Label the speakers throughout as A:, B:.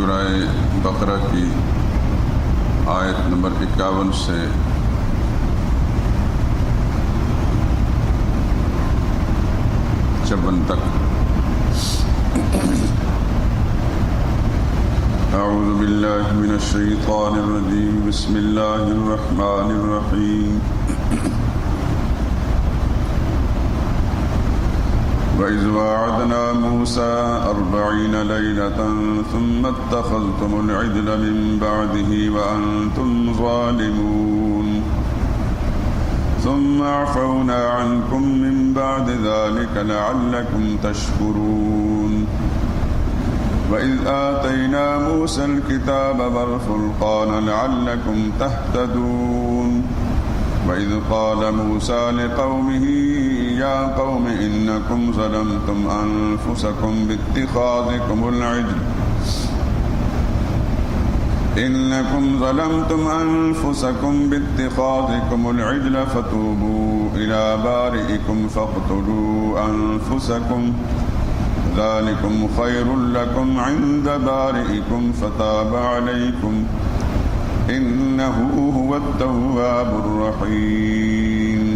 A: سورہ بقرہ کی آیت نمبر 51 سے چون تک۔ اعوذ باللہ من الشیطان الرجیم، بسم اللہ الرحمن الرحیم۔ وَإِذْ وَاعَدْنَا مُوسَىٰ 40 لَيْلَةً ثُمَّ اتَّخَذْتُمُ الْعِجْلَ مِن بَعْدِهِ وَأَنْتُمْ ظَالِمُونَ ثُمَّ عَفَوْنَا عَنْكُم مِّن بَعْدِ ذَلِكَ لَعَلَّكُمْ تَشْكُرُونَ وَإِذْ آتَيْنَا مُوسَى الْكِتَابَ وَالْفُرْقَانَ لَعَلَّكُمْ تَهْتَدُونَ وَإِذْ قَالَ مُوسَىٰ لِقَوْمِهِ يَا قَوْمِ إِنَّكُمْ ظَلَمْتُمْ أَنفُسَكُمْ بِاتِّخَاذِكُمُ الْعِجْلَ فَتُوبُوا إِلَىٰ بَارِئِكُمْ فَاقْتُلُوا أَنفُسَكُمْ ذَٰلِكُمْ خَيْرٌ لَكُمْ عِندَ بَارِئِكُمْ فَتَابَ عَلَيْكُمْ إِنَّهُ هُوَ التَّوَّابُ الرَّحِيمُ۔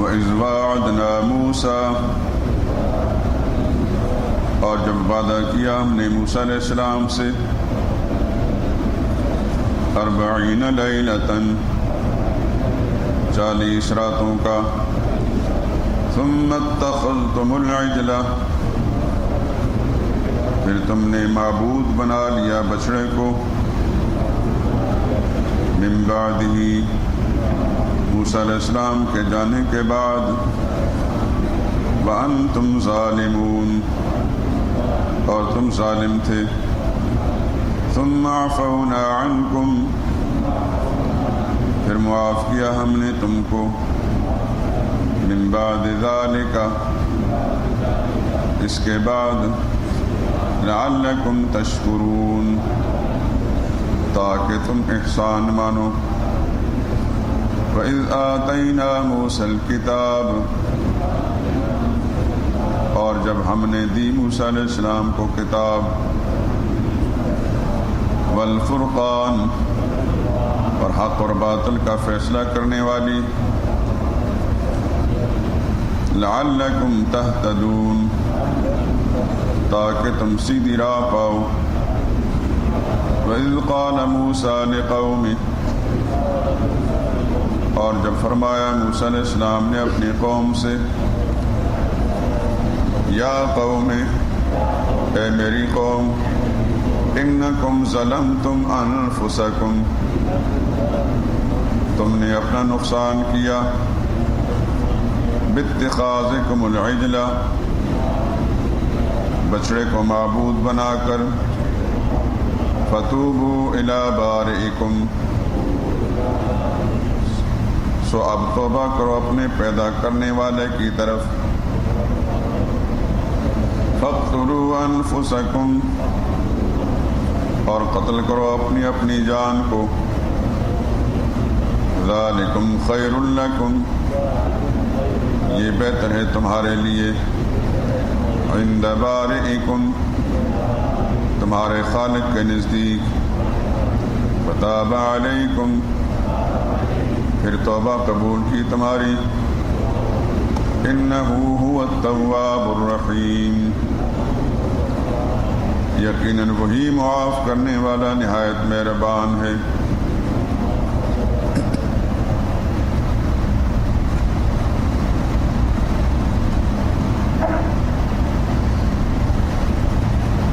A: وَإِذْ وَاعَدْنَا مُوسَىٰ، اور جب وعدہ کیا ہم نے موسیٰ علیہ السلام سے 40 لیلۃً 40 راتوں کا، ثم اتخذتم العجل، پھر تم نے معبود بنا لیا بچڑے کو، من بعدہ، موسیٰ علیہ السلام کے جانے کے بعد، وَأَنْتُمْ ظَالِمُونَ، اور تم ظالم تھے، ثُمَّ عَفَوْنَا عَنْكُمْ، پھر معاف کیا ہم نے تم کو، من بعد ذَلِكَ، اس کے بعد، لَعَلَّكُمْ تَشْكُرُونَ، تاکہ تم احسان مانو۔ وَإِذْ آتَيْنَا مُوسَى الْكِتَابَ، اور جب ہم نے دی موسیٰ علیہ السلام کو کتاب، والفرقان، اور حق اور باطل کا فیصلہ کرنے والی، لعلکم تہتدون، تاکہ تم سیدھی راہ پاؤ۔ وَإِذْ قَالَ مُوسَىٰ لِقَوْمِهِ، اور جب فرمایا موسیٰ علیہ السلام نے اپنی قوم سے، یا قوم، اے میری قوم، انکم ظلمتم انفسکم، تم نے اپنا نقصان کیا، باتخاذکم العجل، بچڑے کو معبود بنا کر، فتوبوا الی بارئکم، سو اب توبہ کرو اپنے پیدا کرنے والے کی طرف، فاقتلوا انفسکم، اور قتل کرو اپنی اپنی جان کو، ذالکم خیر لکم، یہ بہتر ہے تمہارے لیے، عند بارئکم، تمہارے خالق کے نزدیک، فتاب علیکم، پھر توبہ قبول کی تمہاری، انہ هو التواب الرحیم، یقیناً وہی معاف کرنے والا نہایت مہربان ہے۔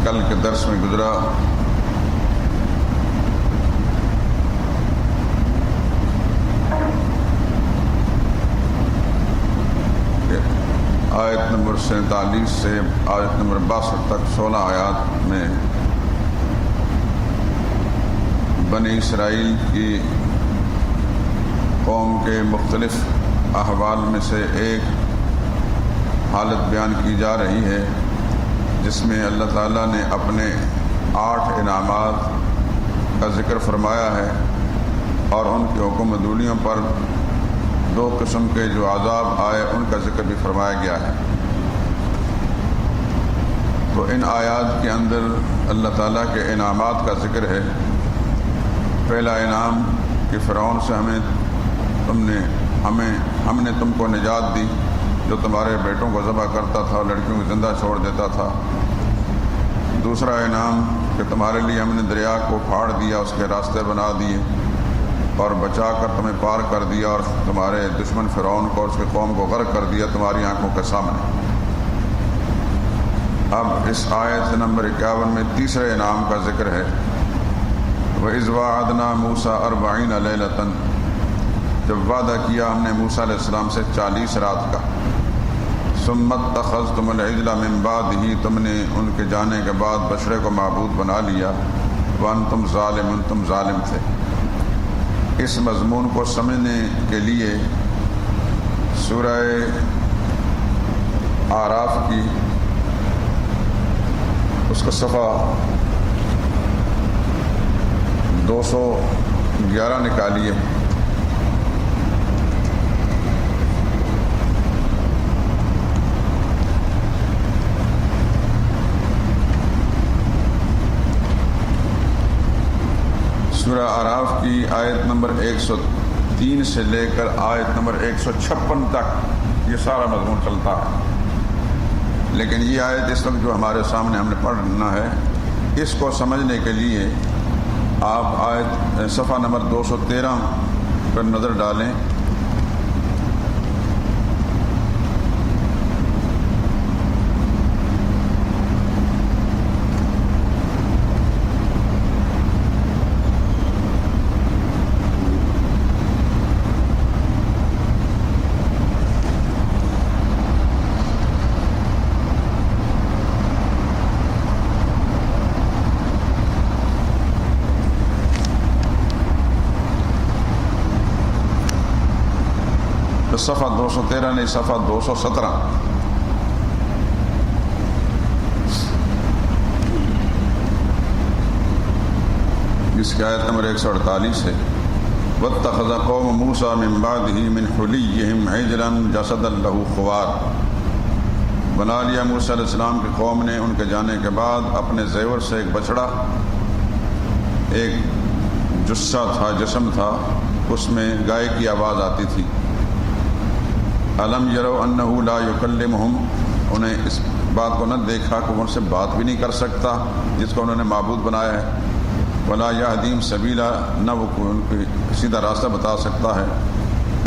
A: کل کے درس میں گزرا آیت نمبر 47 سے آیت نمبر 62 تک 16 آیات میں بنی اسرائیل کی قوم کے مختلف احوال میں سے ایک حالت بیان کی جا رہی ہے، جس میں اللہ تعالیٰ نے اپنے 8 انعامات کا ذکر فرمایا ہے اور ان کی حکم عدولیوں پر دو قسم کے جو عذاب آئے ان کا ذکر بھی فرمایا گیا ہے۔ تو ان آیات کے اندر اللہ تعالیٰ کے انعامات کا ذکر ہے۔ پہلا انعام کہ فرعون سے ہم نے تم کو نجات دی، جو تمہارے بیٹوں کو ذبح کرتا تھا اور لڑکیوں کو زندہ چھوڑ دیتا تھا۔ دوسرا انعام کہ تمہارے لیے ہم نے دریا کو پھاڑ دیا، اس کے راستے بنا دیے اور بچا کر تمہیں پار کر دیا، اور تمہارے دشمن فرعون کو اور اس کے قوم کو غرق کر دیا تمہاری آنکھوں کے سامنے۔ اب اس آیت نمبر 51 میں تیسرے انعام کا ذکر ہے۔ وَإِذْ وَعَدْنَا مُوسَىٰ 40 لَيْلَةً، جب وعدہ کیا ہم نے موسیٰ علیہ السلام سے 40 رات کا۔ ثُمَّ اتَّخَذْتُمُ الْعِجْلَ مِن بَعْدِهِ، تم نے ان کے جانے کے بعد بچڑے کو معبود بنا لیا۔ وَأَنْتُمْ ظَالِمُونَ، تم ظالم تھے۔ اس مضمون کو سمجھنے کے لیے سورہ اعراف کی اس کا صفحہ 211 نکالیے۔ سورہ اعراف کی آیت نمبر 103 سے لے کر آیت نمبر 156 تک یہ سارا مضمون چلتا ہے، لیکن یہ آیت اس وقت جو ہمارے سامنے ہم نے پڑھنا ہے، اس کو سمجھنے کے لیے آپ آیت صفحہ نمبر 213 پر نظر ڈالیں۔ صفحہ 213 نہیں، صفحہ 217۔ اس کی آیت نمبر 148 ہے۔ وَاتَّخَذَ قَوْمُ مُوسَىٰ مِن بَعْدِهِ مِنْ حُلِيِّهِمْ عِجْلًا جَسَدًا لَهُ خُوَارٌ، بنا لیا موسیٰ علیہ السلام کی قوم نے ان کے جانے کے بعد اپنے زیور سے ایک بچڑا، ایک جثہ تھا، جسم تھا، اس میں گائے کی آواز آتی تھی۔ الم یروا انہ لا یکلمہم، انہیں اس بات کو نہ دیکھا کہ وہ ان سے بات بھی نہیں کر سکتا جس کو انہوں نے معبود بنایا ہے۔ ولا یہدیہم سبیلا، نہ وہ ان کو سیدھا راستہ بتا سکتا ہے۔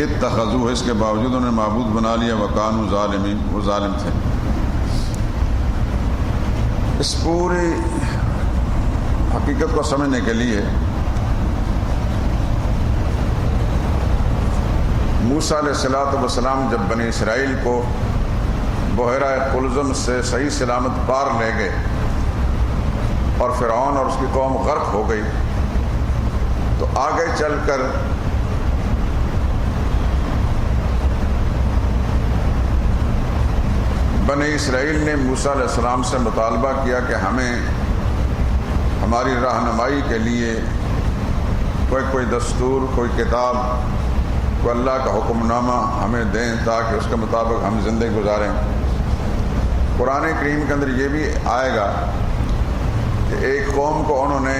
A: اتخذوہ، اس کے باوجود انہوں نے معبود بنا لیا۔ وکانوا ظالمین، وہ ظالم تھے۔ اس پوری حقیقت کو سمجھنے کے لیے موسیٰ علیہ السلام جب بنی اسرائیل کو بحیرہ قلزم سے صحیح سلامت پار لے گئے اور فرعون اور اس کی قوم غرق ہو گئی، تو آگے چل کر بنی اسرائیل نے موسیٰ علیہ السلام سے مطالبہ کیا کہ ہمیں ہماری رہنمائی کے لیے کوئی دستور، کوئی کتاب، کوئی اللہ کا حکم نامہ ہمیں دیں تاکہ اس کے مطابق ہم زندگی گزاریں۔ قرآن کریم کے اندر یہ بھی آئے گا کہ ایک قوم کو انہوں نے،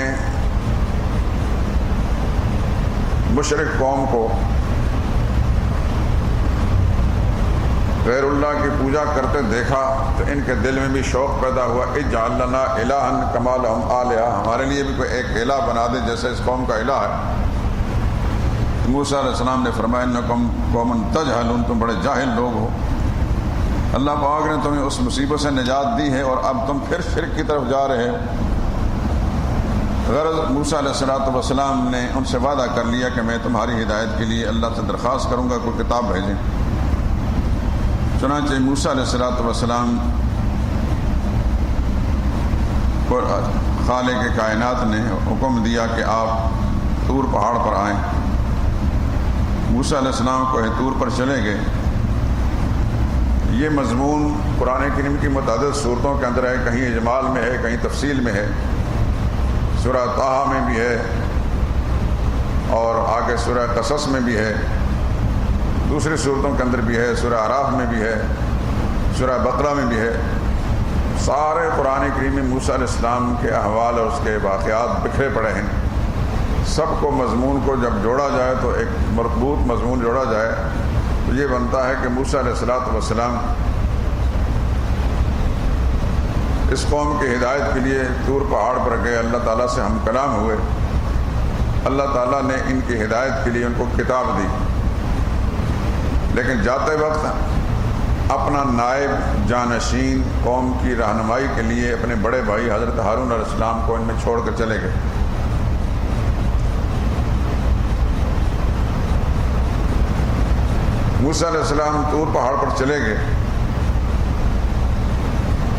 A: مشرک قوم کو، غیر اللہ کی پوجا کرتے دیکھا تو ان کے دل میں بھی شوق پیدا ہوا، اجعل لنا الہا کما لہم آلہہ، ہمارے لیے بھی کوئی ایک الہ بنا دے جیسے اس قوم کا الہ ہے۔ موسیٰ علیہ السلام نے فرمایا انکم قوم تجہلون، تم بڑے جاہل لوگ ہو۔ اللہ پاک نے تمہیں اس مصیبت سے نجات دی ہے اور اب تم پھر شرک کی طرف جا رہے ہو۔ غرض موسیٰ علیہ السلام نے ان سے وعدہ کر لیا کہ میں تمہاری ہدایت کے لیے اللہ سے درخواست کروں گا کوئی کتاب بھیجیں۔ چنانچہ موسیٰ علیہ السلام کو خالق کائنات نے حکم دیا کہ آپ طور پہاڑ پر آئیں۔ موسیٰ علیہ السلام کو طور پر چلے گئے۔ یہ مضمون قرآن کریم کی متعدد صورتوں کے اندر ہے، کہیں اجمال میں ہے، کہیں تفصیل میں ہے۔ سورہ طٰہٰ میں بھی ہے اور آگے سورہ قصص میں بھی ہے۔ دوسری صورتوں کے اندر بھی ہے، سورہ اعراف میں بھی ہے، سورہ بقرہ میں بھی ہے۔ سارے قرآن کریم میں موسیٰ علیہ السلام کے احوال اور اس کے واقعات بکھرے پڑے ہیں۔ سب کو مضمون کو جب جوڑا جائے تو ایک مربوط مضمون جوڑا جائے تو یہ بنتا ہے کہ موسیٰ علیہ السلام اس قوم کی ہدایت کے لیے طور پہاڑ پر گئے، اللہ تعالیٰ سے ہم کلام ہوئے، اللہ تعالیٰ نے ان کی ہدایت کے لیے ان کو کتاب دی، لیکن جاتے وقت اپنا نائب جانشین قوم کی رہنمائی کے لیے اپنے بڑے بھائی حضرت ہارون علیہ السلام کو ان میں چھوڑ کر چلے گئے۔ موسیٰ علیہ السلام طور پہاڑ پر چلے گئے،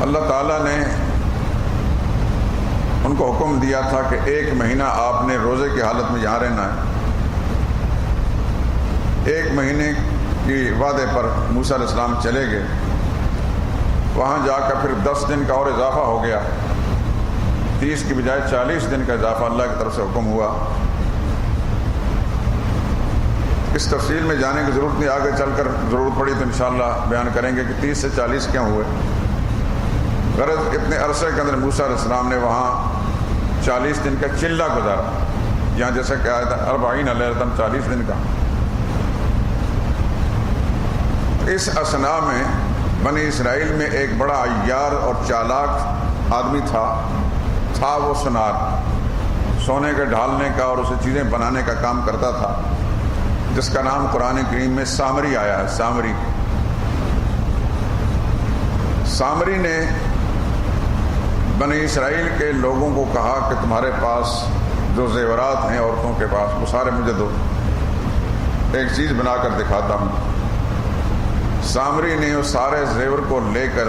A: اللہ تعالیٰ نے ان کو حکم دیا تھا کہ 1 مہینہ آپ نے روزے کی حالت میں یہاں رہنا ہے۔ 1 مہینے کی وعدے پر موسیٰ علیہ السلام چلے گئے، وہاں جا کر پھر 10 دن کا اور اضافہ ہو گیا، 30 کی بجائے 40 دن کا اضافہ اللہ کی طرف سے حکم ہوا۔ اس تفصیل میں جانے کی ضرورت نہیں، آگے چل کر ضرورت پڑی تو انشاءاللہ بیان کریں گے کہ 30 سے 40 کیوں ہوئے۔ غرض اتنے عرصے کے اندر موسیٰ علیہ السلام نے وہاں 40 دن کا چلہ گزارا، یہاں جیسے کہ آیا تھا 40 لیلۃ 40 دن کا۔ اس اثناء میں بنی اسرائیل میں ایک بڑا عیار اور چالاک آدمی تھا وہ سنار، سونے کے ڈھالنے کا اور اسے چیزیں بنانے کا کام کرتا تھا، جس کا نام قرآن کریم میں سامری آیا ہے۔ سامری نے بنی اسرائیل کے لوگوں کو کہا کہ تمہارے پاس جو زیورات ہیں عورتوں کے پاس وہ سارے مجھے دو، ایک چیز بنا کر دکھاتا ہوں۔ سامری نے وہ سارے زیور کو لے کر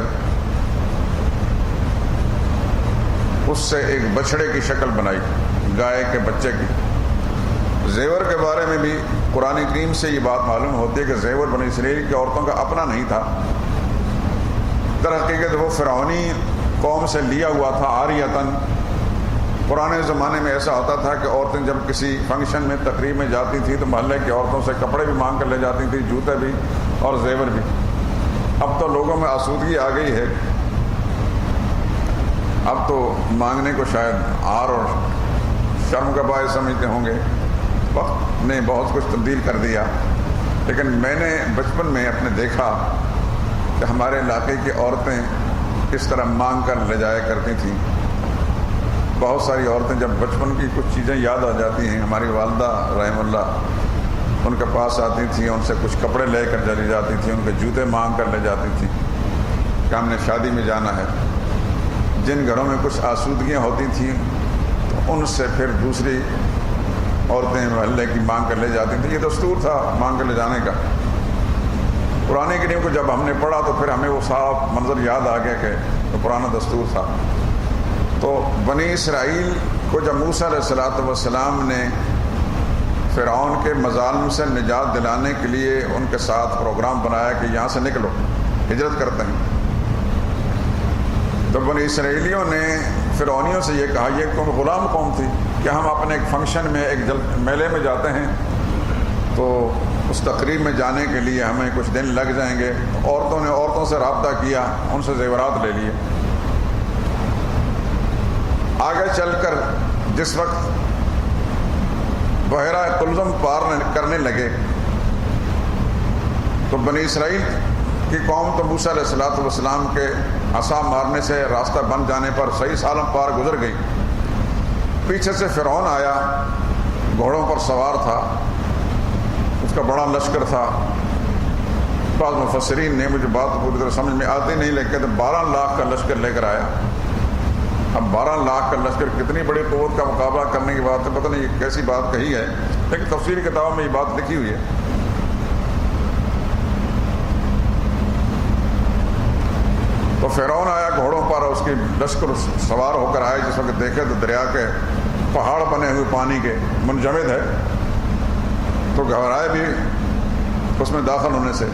A: اس سے ایک بچھڑے کی شکل بنائی، گائے کے بچے کی۔ زیور کے بارے میں بھی قرآن کریم سے یہ بات معلوم ہوتی ہے کہ زیور بنی اسرائیل کی عورتوں کا اپنا نہیں تھا، در حقیقت وہ فرعونی قوم سے لیا ہوا تھا عاریتاً۔ پرانے زمانے میں ایسا ہوتا تھا کہ عورتیں جب کسی فنکشن میں تقریب میں جاتی تھیں تو محلے کی عورتوں سے کپڑے بھی مانگ کر لے جاتی تھیں، جوتے بھی اور زیور بھی۔ اب تو لوگوں میں آسودگی آ گئی ہے، اب تو مانگنے کو شاید عار اور شرم کا باعث سمجھتے ہوں گے، وقت نے بہت کچھ تبدیل کر دیا۔ لیکن میں نے بچپن میں اپنے دیکھا کہ ہمارے علاقے کی عورتیں کس طرح مانگ کر لے جایا کرتی تھیں۔ بہت ساری عورتیں جب بچپن کی کچھ چیزیں یاد آ جاتی ہیں، ہماری والدہ رحم اللہ ان کے پاس آتی تھیں، ان سے کچھ کپڑے لے کر چلی جاتی تھیں، ان کے جوتے مانگ کر لے جاتی تھیں کہ ہم نے شادی میں جانا ہے۔ جن گھروں میں کچھ آسودگیاں ہوتی تھیں تو ان سے پھر دوسری عورتیں محلے کی مانگ کر لے جاتی تھیں، یہ دستور تھا مانگ کر لے جانے کا۔ قرآن کریم کو جب ہم نے پڑھا تو پھر ہمیں وہ صاف منظر یاد آ گیا کہ وہ پرانا دستور تھا۔ تو بنی اسرائیل کو جب موسیٰ علیہ السلام نے فرعون کے مظالم سے نجات دلانے کے لیے ان کے ساتھ پروگرام بنایا کہ یہاں سے نکلو، ہجرت کرتے ہیں، تو بنی اسرائیلیوں نے فرعونیوں سے یہ کہا، یہ کون غلام قوم تھی کہ ہم اپنے ایک فنکشن میں ایک میلے میں جاتے ہیں تو اس تقریب میں جانے کے لیے ہمیں کچھ دن لگ جائیں گے۔ عورتوں نے عورتوں سے رابطہ کیا، ان سے زیورات لے لیے۔ آگے چل کر جس وقت بحیرہ قلزم پار کرنے لگے تو بنی اسرائیل کی قوم تو موسیٰ علیہ السلام کے عصا مارنے سے راستہ بن جانے پر صحیح سالم پار گزر گئی۔ پیچھے سے فرعون آیا، گھوڑوں پر سوار تھا، اس کا بڑا لشکر تھا۔ بعض مفسرین نے، مجھے بات پوری طرح سمجھ میں آتی نہیں، لیکن 12 لاکھ کا لشکر لے کر آیا۔ اب 12 لاکھ کا لشکر کتنی بڑی قوت کا مقابلہ کرنے کی بات ہے، پتہ نہیں کیسی بات کہی ہے، لیکن تفسیری کتابوں میں یہ بات لکھی ہوئی ہے۔ تو فرعون آیا گھوڑوں پر، اس کی لشکر سوار ہو کر آئے، جس وقت دیکھے تو دریا کے پہاڑ بنے ہوئے پانی کے منجمد ہے، تو گھبرائے بھی اس میں داخل ہونے سے۔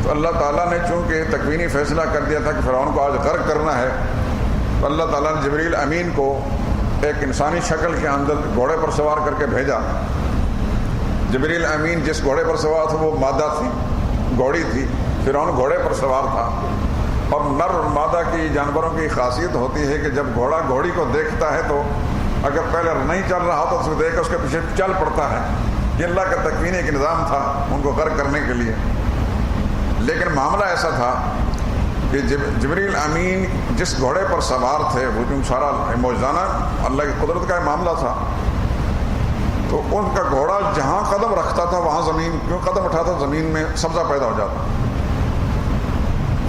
A: تو اللہ تعالیٰ نے چونکہ تکوینی فیصلہ کر دیا تھا کہ فرعون کو آج غرق کرنا ہے، تو اللہ تعالیٰ نے جبریل امین کو ایک انسانی شکل کے اندر گھوڑے پر سوار کر کے بھیجا، جبریل امین جس گھوڑے پر سوار تھا وہ مادہ تھی، گھوڑی تھی، فرعون گھوڑے پر سوار تھا. اور نر اور مادہ کی جانوروں کی خاصیت ہوتی ہے کہ جب گھوڑا گھوڑی کو دیکھتا ہے تو اگر پہلے نہیں چل رہا ہو تو اس کو دیکھ کر اس کے پیچھے چل پڑتا ہے. یہ اللہ کا تکوینی ایک نظام تھا ان کو غرق کرنے کے لیے. لیکن معاملہ ایسا تھا کہ جبریل امین جس گھوڑے پر سوار تھے وہ جو سارا موجزانہ اللہ کی قدرت کا معاملہ تھا، تو ان کا گھوڑا جہاں قدم رکھتا تھا وہاں زمین کیوں قدم اٹھاتا زمین میں سبزہ پیدا ہو جاتا،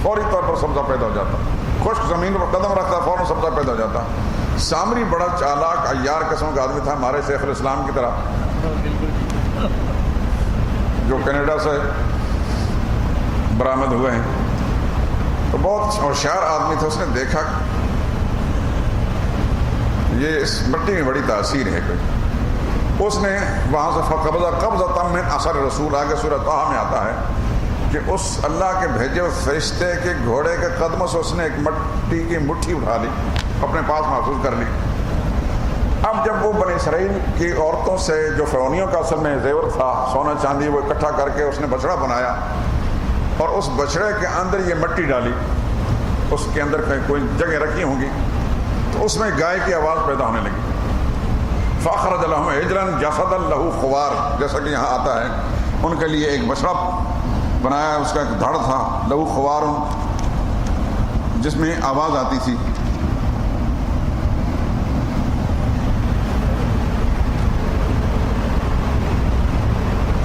A: فوری طور پر سبزہ پیدا ہو جاتا. خشک زمین پر قدم رکھتا فوراً سبزہ پیدا ہو جاتا. سامری بڑا چالاک عیار قسم کا آدمی تھا، ہمارے شیخ الاسلام کی طرح، جو کینیڈا سے برآمد ہوئے ہیں. تو بہت ہوشیار آدمی تھا. اس نے دیکھا یہ اس مٹی میں بڑی تاثیر ہے کوئی. اس نے وہاں سے قبضہ من اثر رسول، آگے سورہ طٰہٰ میں آتا ہے کہ اس اللہ کے بھیجے ہوئے فرشتے کے گھوڑے کے قدموں سے اس نے ایک مٹی کی مٹھی اٹھا لی، اپنے پاس محفوظ کر لی. اب جب وہ بنی اسرائیل کی عورتوں سے جو فرعونیوں کا اصل میں زیور تھا سونا چاندی وہ اکٹھا کر کے اس نے بچڑا بنایا اور اس بچڑے کے اندر یہ مٹی ڈالی، اس کے اندر کوئی جگہ رکھی ہوں گی تو اس میں گائے کی آواز پیدا ہونے لگی. فاخرج لهم عجلا جسدا له خوار، جیسا کہ یہاں آتا ہے ان کے لیے ایک بچڑا بنایا، اس کا ایک دھڑ تھا، لہو خوار، جس میں آواز آتی تھی.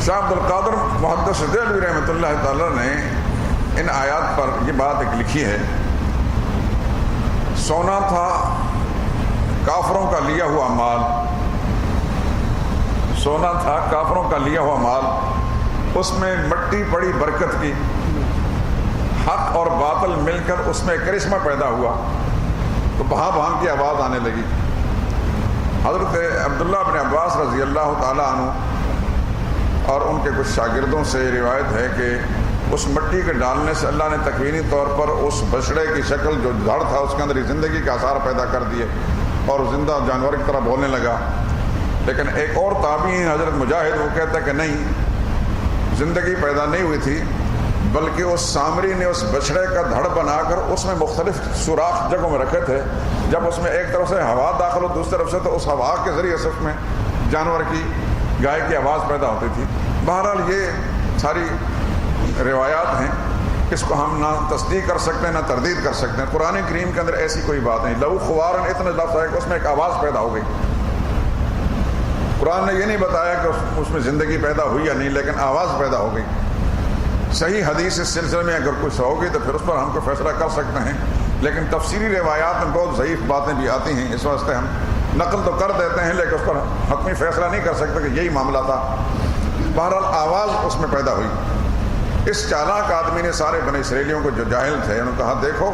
A: شاہ عبد القادر محدث دہلوی رحمۃ اللہ تعالی نے ان آیات پر یہ بات ایک لکھی ہے. سونا تھا کافروں کا لیا ہوا مال، سونا تھا کافروں کا لیا ہوا مال، اس میں مٹی پڑی برکت کی، حق اور باطل مل کر اس میں کرشمہ پیدا ہوا تو بہاں بہاں کی آواز آنے لگی. حضرت عبداللہ بن عباس رضی اللہ تعالیٰ عنہ اور ان کے کچھ شاگردوں سے روایت ہے کہ اس مٹی کے ڈالنے سے اللہ نے تکوینی طور پر اس بچڑے کی شکل جو دھڑ تھا اس کے اندر زندگی کے آثار پیدا کر دیے اور زندہ جانور کی طرح بولنے لگا. لیکن ایک اور تابعی حضرت مجاہد وہ کہتا ہے کہ نہیں، زندگی پیدا نہیں ہوئی تھی بلکہ اس سامری نے اس بچڑے کا دھڑ بنا کر اس میں مختلف سوراخ جگہوں میں رکھے تھے. جب اس میں ایک طرف سے ہوا داخل ہو دوسری طرف سے تو اس ہوا کے ذریعے سے اس میں جانور کی گائے کی آواز پیدا ہوتی تھی. بہرحال یہ ساری روایات ہیں، اس کو ہم نہ تصدیق کر سکتے ہیں نہ تردید کر سکتے ہیں. قرآن کریم کے اندر ایسی کوئی بات نہیں. لہو خوارن اتنا لفظ ہے کہ اس میں ایک آواز پیدا ہو گئی. قرآن نے یہ نہیں بتایا کہ اس میں زندگی پیدا ہوئی یا نہیں، لیکن آواز پیدا ہو گئی. صحیح حدیث اس سلسلے میں اگر کچھ ہوگی تو پھر اس پر ہم کو فیصلہ کر سکتے ہیں، لیکن تفسیری روایات میں بہت ضعیف باتیں بھی آتی ہیں، اس واسطے ہم نقل تو کر دیتے ہیں لیکن اس پر حتمی فیصلہ نہیں کر سکتے کہ یہی معاملہ تھا. بہرحال آواز اس میں پیدا ہوئی. اس چالاک آدمی نے سارے بنی اسرائیلیوں کو جو جاہل تھے انہوں نے کہا دیکھو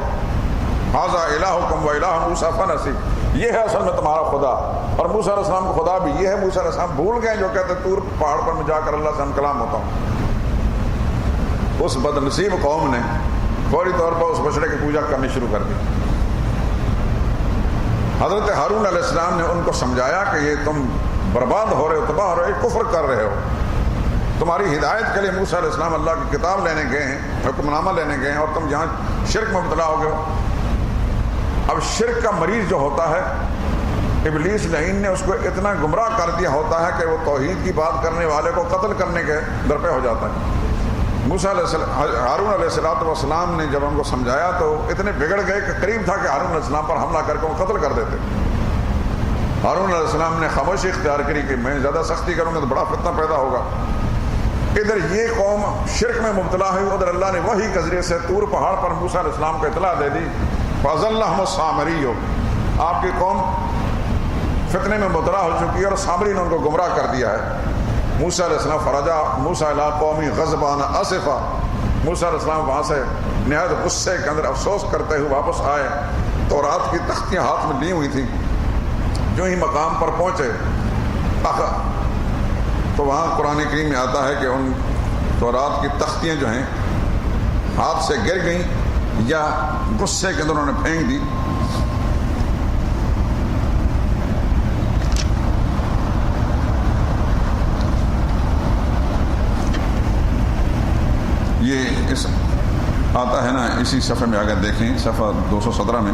A: ھذا الہکم و الہ موسیٰ فنسی، یہ ہے اصل میں تمہارا خدا، اور موسیٰ علیہ السلام کا خدا بھی یہ ہے. موسیٰ علیہ السلام بھول گئے جو کہتے طور پہاڑ پر میں جا کر اللہ سے ہم کلام ہوتا ہوں. اس بد نصیب قوم نے فوری طور پر اس بچڑے کی پوجا کرنی شروع کر دی. حضرت ہارون علیہ السلام نے ان کو سمجھایا کہ یہ تم برباد ہو رہے ہو، تباہ ہو رہے ہو، کفر کر رہے ہو. تمہاری ہدایت کے لیے موسیٰ علیہ السلام اللہ کی کتاب لینے گئے ہیں، حکم نامہ لینے گئے ہیں، اور تم یہاں شرک میں مبتلا ہو گئے ہو. اب شرک کا مریض جو ہوتا ہے ابلیس لعین نے اس کو اتنا گمراہ کر دیا ہوتا ہے کہ وہ توحید کی بات کرنے والے کو قتل کرنے کے درپے ہو جاتا ہے. موسیٰ علیہ السلام ہارون علیہ السلام نے جب ان کو سمجھایا تو اتنے بگڑ گئے کہ قریب تھا کہ ہارون علیہ السلام پر حملہ کر کے وہ قتل کر دیتے. ہارون علیہ السلام نے خاموشی اختیار کری کہ میں زیادہ سختی کروں گا تو بڑا فتنہ پیدا ہوگا. ادھر یہ قوم شرک میں مبتلا ہوئی، ادھر اللہ نے وحی کے ذریعے سے طور پہاڑ پر موسیٰ علیہ السلام کو اطلاع دے دی فَأَضَلَّهُمُ السَّامِرِيُّ، آپ کی قوم فتنے میں مبتلا ہو چکی ہے اور سامری نے ان کو گمراہ کر دیا ہے. موسیٰ علیہ السلام فرجع موسیٰ الی قومی غضبان اسفا، موسیٰ علیہ السلام وہاں سے نہایت غصے کے اندر افسوس کرتے ہوئے واپس آئے. تورات کی تختیاں ہاتھ میں لی ہوئی تھیں. جو ہی مقام پر پہنچے تو وہاں قرآن کریم میں آتا ہے کہ ان تورات کی تختیاں جو ہیں ہاتھ سے گر گئیں یا غصے کے اندر انہوں نے پھینک دی. اس آتا ہے نا اسی صفحے میں اگر دیکھیں صفحہ 217 میں،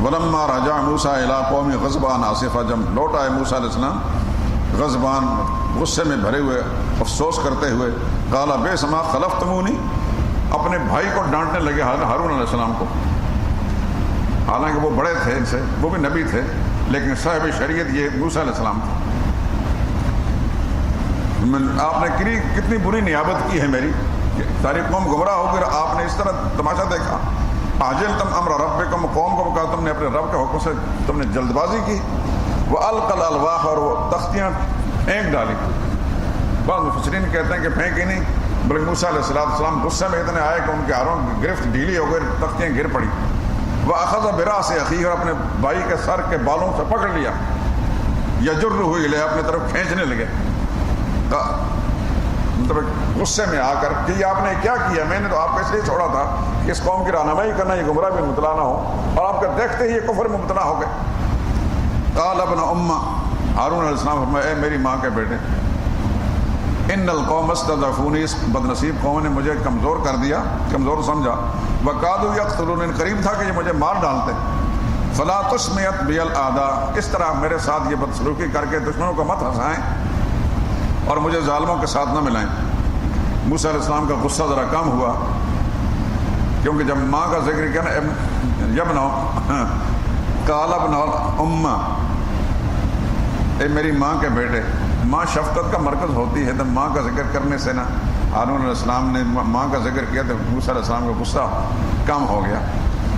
A: ولما رجع موسیٰ الی قوم غضبان آصفا، جب لوٹ آئے موسیٰ علیہ السلام غضبان، غصے میں بھرے ہوئے، افسوس کرتے ہوئے، قال بئس ما خلفتمونی، اپنے بھائی کو ڈانٹنے لگے ہارون علیہ السلام کو، حالانکہ وہ بڑے تھے ان سے، وہ بھی نبی تھے، لیکن صاحب شریعت یہ موسیٰ علیہ السلام تھے۔ آپ نے کتنی بری نیابت کی ہے میری، ساری قوم گمراہ ہو کر آپ نے اس طرح تماشا دیکھا۔ عاجلتم امر ربکم، قوم کو کہا تم نے اپنے رب کے حکم سے تم نے جلد بازی کی، وَأَلْقَى الْأَلْوَاحَ، اور وہ تختیاں پھینک ڈالی۔ بعض مفسرین کہتے ہیں کہ پھینکی نہیں، بلکہ موسیٰ علیہ السلام غصے میں اتنے آئے کہ ان کے ہاتھوں کی گرفت ڈھیلی ہو گئی، تختیاں گر پڑی۔ وَأَخَذَ بِرَأْسِ أَخِيهِ، اور اپنے بھائی کے سر کے بالوں سے پکڑ لیا، يَجُرُّهُ إِلَيْهِ، اپنے طرف کھینچنے لگے، مطلب غصے میں آ کر کہ یہ آپ نے کیا کیا، میں نے تو آپ کو اس لیے چھوڑا تھا کہ اس قوم کی رہنمائی کرنا، یہ گمراہ میں مبتلا نہ ہو، اور آپ کا دیکھتے ہی یہ کفر میں مبتلا ہو گئے۔ قال ابن امہ، ہارون علیہ السلام فرمایا اے میری ماں کے بیٹے، ان القوم استضعفونی، اس بدنصیب قوم نے مجھے کمزور کر دیا، کمزور سمجھا، وقادوا یقتلون، قریب تھا کہ یہ مجھے مار ڈالتے، فلا تسمیت بی الاعداء، اس طرح میرے ساتھ یہ بدسلوکی کر کے دشمنوں کو مت ہنسائیں اور مجھے ظالموں کے ساتھ نہ ملائیں۔ موسیٰ علیہ السلام کا غصہ ذرا کم ہوا، کیونکہ جب ماں کا ذکر کیا نا، یبن قال ابن امہ، اے میری ماں کے بیٹے، ماں شفقت کا مرکز ہوتی ہے، تو ماں کا ذکر کرنے سے نا ہارون علیہ السلام نے ماں کا ذکر کیا تو موسیٰ علیہ السلام کا غصہ کم ہو گیا۔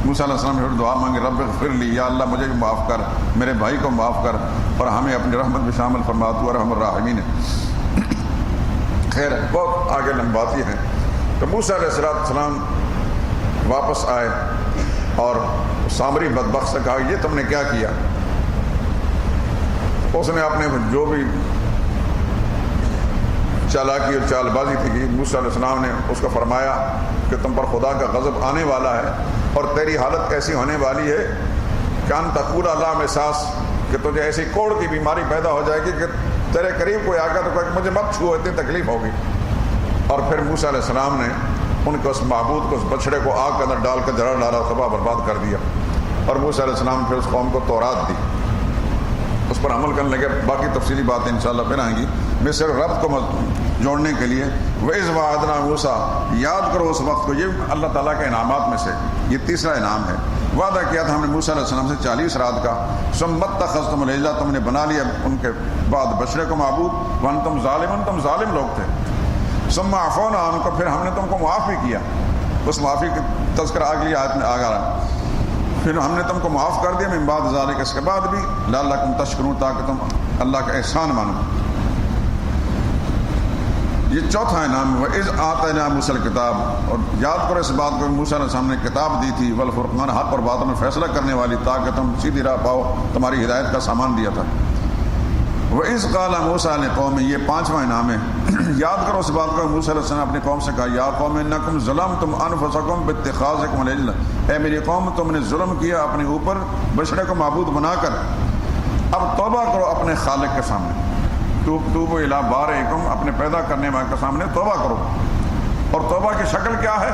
A: موسیٰ علیہ السلام نے دعا مانگی، رب اغفر لی، یا اللہ مجھے بھی معاف کر، میرے بھائی کو معاف کر، اور ہمیں اپنی رحمت میں شامل فرما، تو ارحم الراحمین۔ خیر بہت آگے لمباتی ہیں۔ تو موسیٰ علیہ السلام واپس آئے اور سامری بدبخت سے کہا یہ تم نے کیا کیا؟ اس نے اپنے جو بھی چالاکی اور چال بازی تھی کی، موسیٰ علیہ السلام نے اس کو فرمایا کہ تم پر خدا کا غضب آنے والا ہے، اور تیری حالت ایسی ہونے والی ہے کہ ان تقول اللہ میں ساس، کہ تجھے ایسی کوڑ کی بیماری پیدا ہو جائے گی کہ تیرے قریب کوئی آ گیا تو کہ مجھے مت چھو، اتنی تکلیف ہوگی۔ اور پھر موسیٰ علیہ السلام نے ان کو اس معبود کو، اس بچڑے کو آگ کے اندر ڈال کر جلا ڈالا، تباہ برباد کر دیا، اور موسیٰ علیہ السلام پھر اس قوم کو تورات دی، اس پر عمل کرنے لگے۔ باقی تفصیلی باتیں انشاءاللہ پھر آئیں گی، میں صرف ربط کو جوڑنے کے لیے وَإِذْ وَعَدْنَا مُوسَىٰ، یاد کرو اس وقت کو، یہ اللہ تعالیٰ کے انعامات میں سے یہ تیسرا انعام ہے۔ وعدہ کیا تھا ہم نے موسیٰ علیہ السلام سے 40 رات کا، ثُمَّ اتَّخَذْتُمُ الْعِجْلَ، تم نے بنا لیا ان کے بعد بچڑے کو معبود، وَأَنْتُمْ ظَالِمُونَ، تم ظالم لوگ تھے، ثُمَّ عَفَوْنَا عَنْکُمْ، پھر ہم نے تم کو معاف بھی کیا، اس معافی کا تذکرہ اگلی آیت میں آ رہا، پھر ہم نے تم کو معاف کر دیا، من بعد ذالک، اس کے بعد بھی، لعلکم تشکرون، تاکہ تم اللہ کا احسان مانو۔ یہ چوتھا انعام ہے، وَإِذْ آتَيْنَا مُوسَىٰ الْكِتَابَ، اور یاد کرو اس بات کو، موسیٰ علیہ السلام نے کتاب دی تھی، والفرقان، حق اور باطل میں فیصلہ کرنے والی، تاکہ تم سیدھی راہ پاؤ، تمہاری ہدایت کا سامان دیا تھا۔ وَإِذْ قَالَ مُوسَىٰ لِقَوْمِهِ، یہ پانچواں انعام ہے، یاد کرو اس بات کو، موسیٰ علیہ السلام نے اپنی قوم سے کہا، یا قوم انکم ظلمتم انفسکم باتخاذکم العجل، اے میری قوم تم نے ظلم کیا اپنے اوپر بچڑے کو معبود بنا کر، اب توبہ کرو اپنے خالق کے سامنے، توبوا الی بارئکم، اپنے پیدا کرنے والے کے سامنے توبہ کرو، اور توبہ کی شکل کیا ہے؟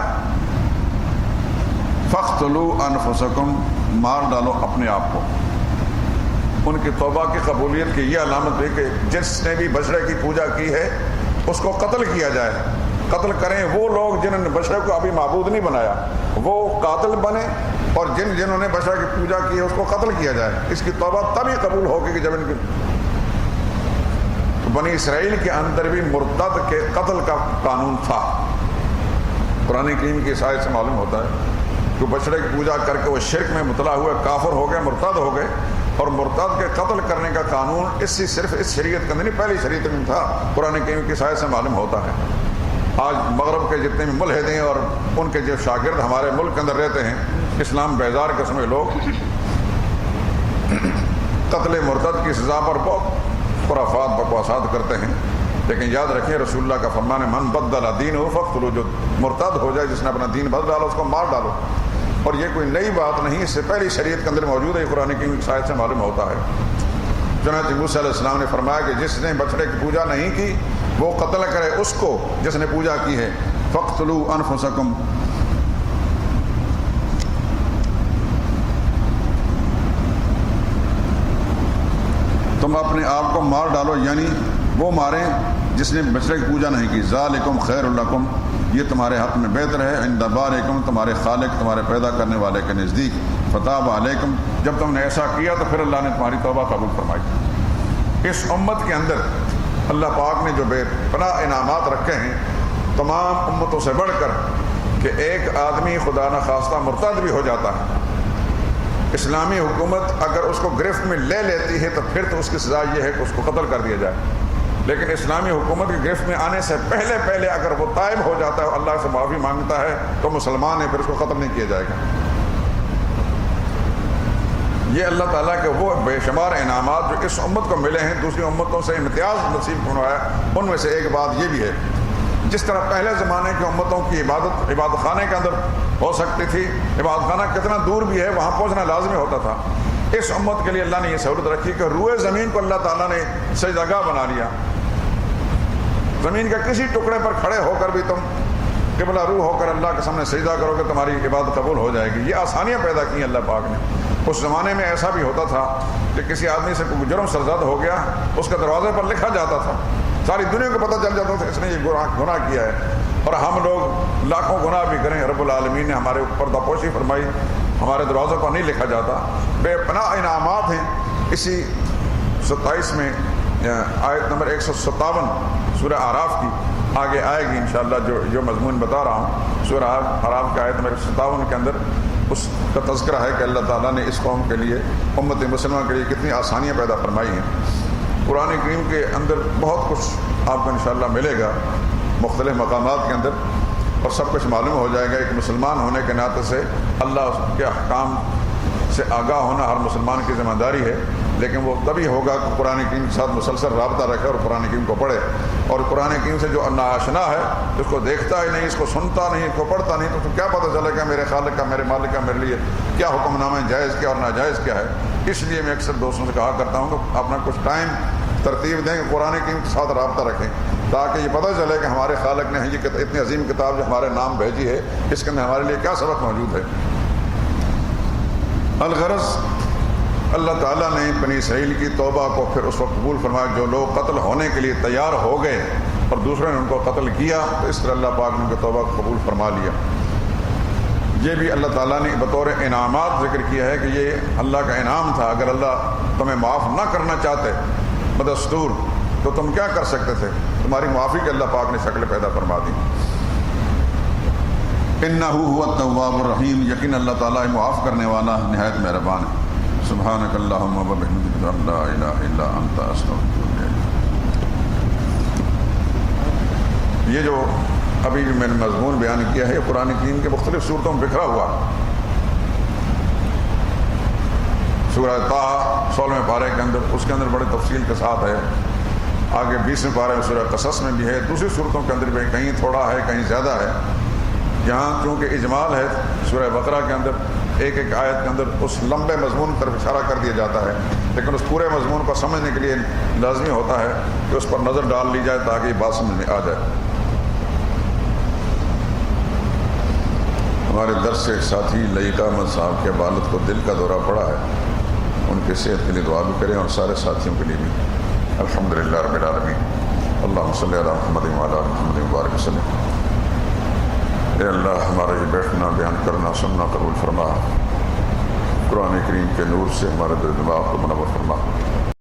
A: فاقتلوا انفسکم، مار ڈالو اپنے آپ کو۔ ان کی توبہ کی قبولیت کی یہ علامت ہے کہ جس نے بھی بچڑے کی پوجا کی ہے اس کو قتل کیا جائے، قتل کریں وہ لوگ جنہوں نے بچڑے کو ابھی معبود نہیں بنایا، وہ قاتل بنے، اور جنہوں نے بچڑے کی پوجا کی ہے اس کو قتل کیا جائے۔ اس کی توبہ تبھی قبول ہوگی کہ جب ان کی بنی اسرائیل کے اندر بھی مرتد کے قتل کا قانون تھا۔ قرآن کریم کی آیت سے معلوم ہوتا ہے کہ بچڑے کی پوجا کر کے وہ شرک میں مبتلا ہوئے، کافر ہو گئے، مرتد ہو گئے، اور مرتد کے قتل کرنے کا قانون صرف اس شریعت کے اندر نہیں، پہلی شریعت میں تھا، قرآن کریم کی آیت سے معلوم ہوتا ہے۔ آج مغرب کے جتنے بھی ملحد ہیں اور ان کے جو شاگرد ہمارے ملک کے اندر رہتے ہیں، اسلام بیزار قسم کے لوگ قتل مرتد کی سزا پر بہت خرافات بکواسات کرتے ہیں، لیکن یاد رکھیں رسول اللہ کا فرمان ہے، من بدل دینہ فاقتلوہ، جو مرتد ہو جائے، جس نے اپنا دین بدل ڈالا اس کو مار ڈالو۔ اور یہ کوئی نئی بات نہیں، اس سے پہلی شریعت کے اندر موجود ہے، قرآن کی آیت سے معلوم ہوتا ہے۔ چنانچہ موسیٰ علیہ السلام نے فرمایا کہ جس نے بچڑے کی پوجا نہیں کی وہ قتل کرے اس کو جس نے پوجا کی ہے، فاقتلوا انفسکم، تم اپنے آپ کو مار ڈالو، یعنی وہ ماریں جس نے بچڑے کی پوجا نہیں کی. ذالکم خیر لکم، یہ تمہارے حق میں بہتر ہے. عند بارئکم، تمہارے خالق، تمہارے پیدا کرنے والے کے نزدیک. فتاب علیکم، جب تم نے ایسا کیا تو پھر اللہ نے تمہاری توبہ قبول فرمائی. اس امت کے اندر اللہ پاک نے جو بے پناہ انعامات رکھے ہیں تمام امتوں سے بڑھ کر، کہ ایک آدمی خدا نخواستہ مرتد بھی ہو جاتا ہے، اسلامی حکومت اگر اس کو گرفت میں لے لیتی ہے تو پھر تو اس کی سزا یہ ہے کہ اس کو قتل کر دیا جائے. لیکن اسلامی حکومت کی گرفت میں آنے سے پہلے اگر وہ تائب ہو جاتا ہے، اللہ سے معافی مانگتا ہے، تو مسلمان ہے، پھر اس کو ختم نہیں کیا جائے گا. یہ اللہ تعالیٰ کے وہ بے شمار انعامات جو اس امت کو ملے ہیں، دوسری امتوں سے امتیاز نصیب فرمایا. ان میں سے ایک بات یہ بھی ہے، جس طرح پہلے زمانے کی امتوں کی عبادت خانے کے اندر ہو سکتی تھی، عبادت خانہ کتنا دور بھی ہے وہاں پہنچنا لازمی ہوتا تھا. اس امت کے لیے اللہ نے یہ سہولت رکھی کہ روئے زمین کو اللہ تعالیٰ نے سجدہ گاہ بنا لیا. زمین کے کسی ٹکڑے پر کھڑے ہو کر بھی تم قبلہ روح ہو کر اللہ کے سامنے سجدہ کرو گے، تمہاری عبادت قبول ہو جائے گی. یہ آسانیاں پیدا کی ہیں اللہ پاک نے. اس زمانے میں ایسا بھی ہوتا تھا کہ کسی آدمی سے کوئی جرم سرزد ہو گیا، اس کے دروازے پر لکھا جاتا تھا، ساری دنیا کو پتہ چل جاتا تھا اس نے یہ گناہ کیا ہے. اور ہم لوگ لاکھوں گناہ بھی کریں، رب العالمین نے ہمارے اوپر پردہ فرمائی، ہمارے دروازوں پر نہیں لکھا جاتا. بے پناہ انعامات ہیں. اسی 27 میں آیت نمبر 157 سورہ اعراف کی آگے آئے گی انشاءاللہ. جو مضمون بتا رہا ہوں سورہ اعراف کی آیت نمبر 157 کے اندر اس کا تذکرہ ہے کہ اللہ تعالیٰ نے اس قوم کے لیے، امت مسلمہ کے لیے کتنی آسانیاں پیدا فرمائی ہیں. قرآن کریم کے اندر بہت کچھ آپ کو انشاءاللہ ملے گا مختلف مقامات کے اندر، اور سب کچھ معلوم ہو جائے گا. ایک مسلمان ہونے کے ناطے سے اللہ کے احکام سے آگاہ ہونا ہر مسلمان کی ذمہ داری ہے، لیکن وہ تبھی ہوگا کہ قرآن کریم کے ساتھ مسلسل رابطہ رکھے اور قرآن کریم کو پڑھے. اور قرآن کریم سے جو ناآشنا ہے، اس کو دیکھتا ہی نہیں، اس کو سنتا نہیں، اس کو پڑھتا نہیں، تو کیا پتہ چلے گا میرے خالق کا، میرے مالک کا میرے لیے کیا حکم نامہ ہے، جائز کیا اور ناجائز کیا ہے. اس لیے میں اکثر دوستوں سے کہا کرتا ہوں کہ اپنا کچھ ٹائم ترتیب دیں کہ قرآن کریم کے ساتھ رابطہ رکھیں، تاکہ یہ پتہ چلے کہ ہمارے خالق نے یہ اتنی عظیم کتاب جو ہمارے نام بھیجی ہے، اس کے اندر ہمارے لیے کیا سبق موجود ہے. الغرض اللہ تعالیٰ نے بنی اسرائیل کی توبہ کو پھر اس وقت قبول فرمایا جو لوگ قتل ہونے کے لیے تیار ہو گئے اور دوسرے نے ان کو قتل کیا، تو اس طرح اللہ پاک نے ان کی توبہ کو قبول فرما لیا. یہ بھی اللہ تعالیٰ نے بطور انعامات ذکر کیا ہے کہ یہ اللہ کا انعام تھا. اگر اللہ تمہیں معاف نہ کرنا چاہتے بدستور تو تم کیا کر سکتے تھے؟ تمہاری معافی کے اللہ پاک نے شکل پیدا فرما دی. انہ هو التواب الرحیم، یقین اللہ تعالیٰ معاف کرنے والا نہایت مہربان ہے. سبحانک اللہم وبحمدک لا الہ الا انت استغفرک. یہ جو ابھی میں نے مضمون بیان کیا ہے قرآن کریم کے مختلف صورتوں میں بکھرا ہوا. سورہ طٰہٰ 16ویں پارے کے اندر، اس کے اندر بڑے تفصیل کے ساتھ ہے. آگے 20ویں پارے میں سورہ قصص میں بھی ہے، دوسری صورتوں کے اندر بھی کہیں تھوڑا ہے کہیں زیادہ ہے. یہاں چونکہ اجمال ہے سورہ بقرہ کے اندر، ایک ایک آیت کے اندر اس لمبے مضمون کی طرف اشارہ کر دیا جاتا ہے، لیکن اس پورے مضمون کو سمجھنے کے لیے لازمی ہوتا ہے کہ اس پر نظر ڈال لی جائے تاکہ یہ بات سمجھ میں آ جائے. ہمارے درس سے ایک ساتھی لئیق احمد صاحب کے والد کو دل کا دورہ پڑا ہے، ان کی صحت کے لیے دعا بھی کریں اور سارے ساتھیوں کے لیے بھی. الحمدللہ رب العالمین. اللہم صلی علی محمد وعلی آل محمد وبارک وسلم. اے اللہ ہمارا یہ بیٹھنا بیان کرنا سننا قبول فرما، قرآن کریم کے نور سے ہمارے دل دماغ کو منور فرما.